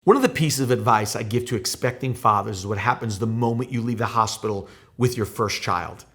One of the pieces of advice I give to expecting fathers is what happens the moment you leave the hospital with your first child.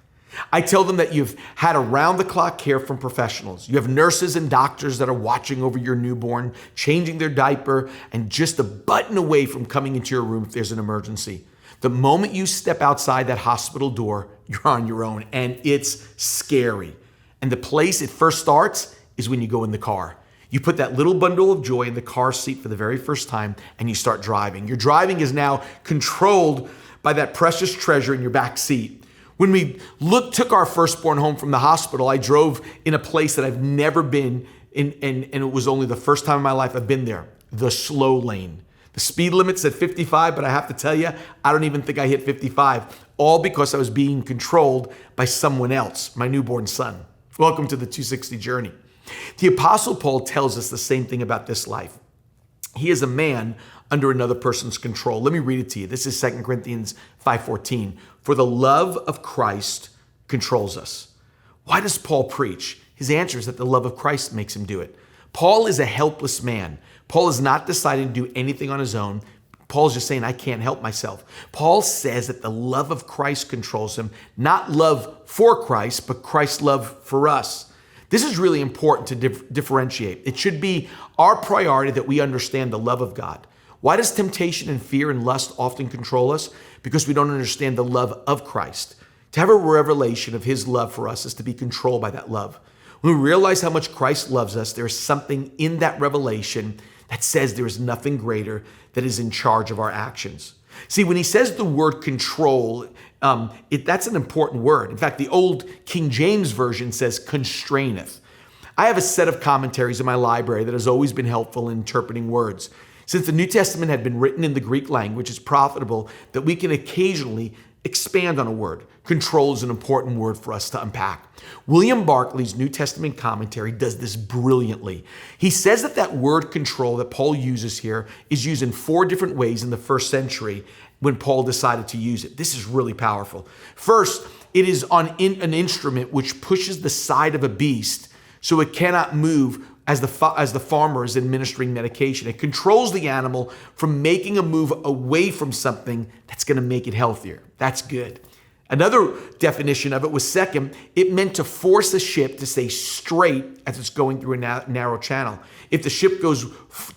I tell them that you've had around-the-clock care from professionals. You have nurses and doctors that are watching over your newborn, changing their diaper, and just a button away from coming into your room if there's an emergency. The moment you step outside that hospital door, you're on your own, and it's scary. And the place it first starts is when you go in the car. You put that little bundle of joy in the car seat for the very first time, and you start driving. Your driving is now controlled by that precious treasure in your back seat. When we took our firstborn home from the hospital, I drove in a place that I've never been in, and it was only the first time in my life I've been there, the slow lane. The speed limit's at 55, but I have to tell you, I don't even think I hit 55, all because I was being controlled by someone else, my newborn son. Welcome to the 260 journey. The Apostle Paul tells us the same thing about this life. He is a man under another person's control. Let me read it to you. This is 2 Corinthians 5:14. For the love of Christ controls us. Why does Paul preach? His answer is that the love of Christ makes him do it. Paul is a helpless man. Paul is not deciding to do anything on his own. Paul's just saying, I can't help myself. Paul says that the love of Christ controls him, not love for Christ, but Christ's love for us. This is really important to differentiate. It should be our priority that we understand the love of God. Why does temptation and fear and lust often control us? Because we don't understand the love of Christ. To have a revelation of his love for us is to be controlled by that love. When we realize how much Christ loves us, there is something in that revelation that says there is nothing greater that is in charge of our actions. See, when he says the word control, that's an important word. In fact, the old King James Version says constraineth. I have a set of commentaries in my library that has always been helpful in interpreting words. Since the New Testament had been written in the Greek language, it's profitable that we can occasionally expand on a word. Control is an important word for us to unpack. William Barclay's New Testament commentary does this brilliantly. He says that word control that Paul uses here is used in 4 different ways in the first century when Paul decided to use it. This is really powerful. First, it is on an instrument which pushes the side of a beast so it cannot move as the farmer is administering medication. It controls the animal from making a move away from something that's going to make it healthier. That's good. Another definition of it was second, it meant to force a ship to stay straight as it's going through a narrow channel. If the ship goes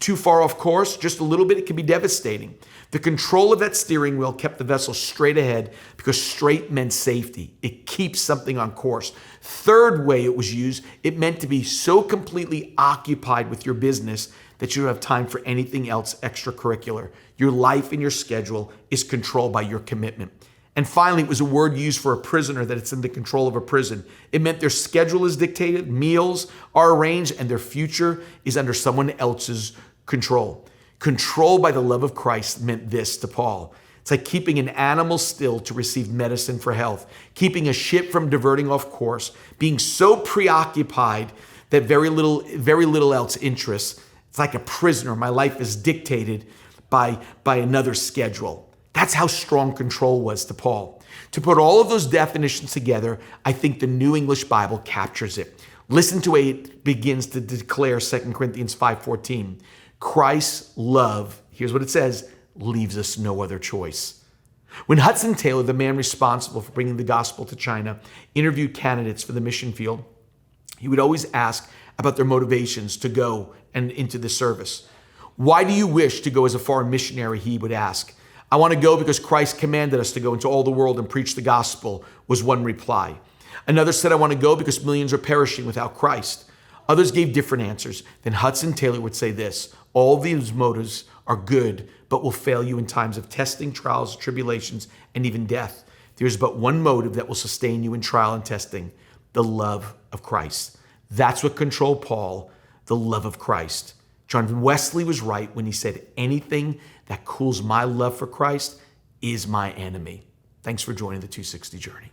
too far off course, just a little bit, it can be devastating. The control of that steering wheel kept the vessel straight ahead because straight meant safety. It keeps something on course. Third way it was used, it meant to be so completely occupied with your business that you don't have time for anything else extracurricular. Your life and your schedule is controlled by your commitment. And finally, it was a word used for a prisoner, that it's in the control of a prison. It meant their schedule is dictated, meals are arranged, and their future is under someone else's control. Control by the love of Christ meant this to Paul. It's like keeping an animal still to receive medicine for health, keeping a ship from diverting off course, being so preoccupied that very little else interests. It's like a prisoner. My life is dictated by another schedule. That's how strong control was to Paul. To put all of those definitions together, I think the New English Bible captures it. Listen to it begins to declare 2 Corinthians 5:14. Christ's love, here's what it says, leaves us no other choice. When Hudson Taylor, the man responsible for bringing the gospel to China, interviewed candidates for the mission field, he would always ask about their motivations to go and into the service. Why do you wish to go as a foreign missionary, he would ask. I want to go because Christ commanded us to go into all the world and preach the gospel, was one reply. Another said, I want to go because millions are perishing without Christ. Others gave different answers. Then Hudson Taylor would say this, all these motives are good, but will fail you in times of testing, trials, tribulations, and even death. There's but one motive that will sustain you in trial and testing, the love of Christ. That's what controlled Paul, the love of Christ. John Wesley was right when he said, anything that cools my love for Christ is my enemy. Thanks for joining the 260 Journey.